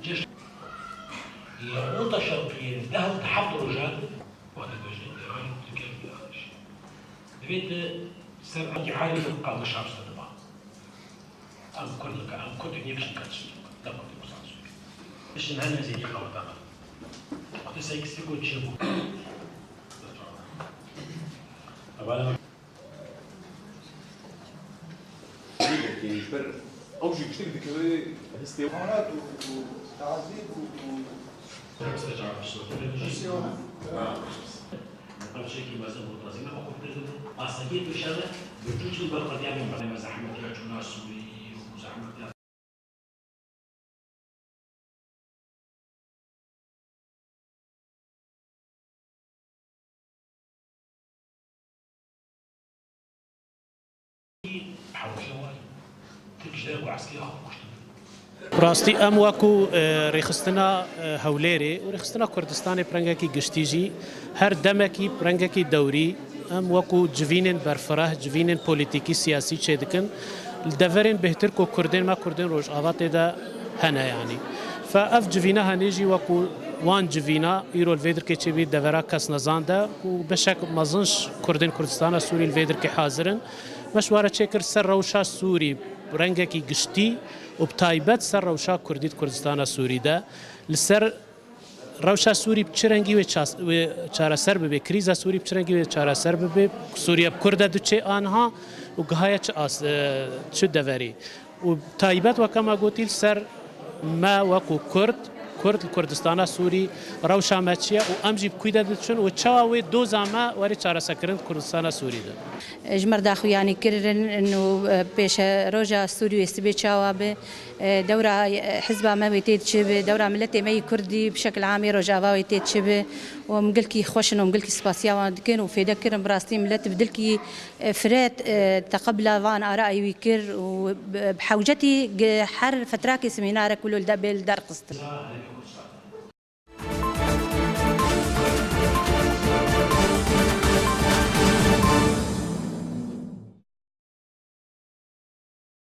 جيش متشوقين له تحضر رجال وهذا الوجه الإيراني تكلم بالآخر دبيت سر عندي حالي قام مش عارف تطبع أم كل يكشن كاتش لا كنت مساعد مش نهنا زي دي قوة طاقة وقت سيكسيكو تشيبو طبعا يجبر اوجي كثير ذكرى استيعابات وتعذيب شيء ما زال متلازمة وقبل أصدقائي بشغلة بتوجد بالقضية من بعد زحمة الناس وزحمة براستي ام وكو ريخستنا هوليري وريخستنا كردستاني برنجاكي قشتيجي هر دمكي برنجاكي دوري ام وكو جوينين برفره جوينين بوليتيكي سياسي تشيدكن الدفرين بهتر كو كردين ما كردين روش آفات دا هنا يعني فاف جوينا هنيجي وكو وان جوينا يرو الفيدر كي تشبي دفرا كاس نزاندا وبشك مازنش كردين كردستان سوري الفيدر كي حاضرن مشوارة تشكر سر روشا سوري برنجاكي قشتي وبتايبات سر روشا كرديت كردستان سوري ده لسر روشا سوري بچرنگی و چاره سر به کریزا سوری بچرنگی و چاره سر به سوریه بکرد دوچه آنها و گهایه چه دوری و تایبات و کما گوتیل سر ما وکو کرد کردستان سوری روشا مچیه و امجی بکویده دچن و چاوی دو زما وری چاره سکرند کردستان سوری ده اجمر داخو يعني كررن انه بيش روجا ستوديو يستبي تشاواب دوره حزب ما ويتيت شبه دوره ملتي مي كردي بشكل عام روجا ويتيت شبه ومقلكي خوشن ومقلكي سباسيا وكن وفي ذكر براستي ملت بدلكي فرات تقبل فان ارائي ويكر وبحوجتي حر فتراكي سمينار كله الدبل دار قسط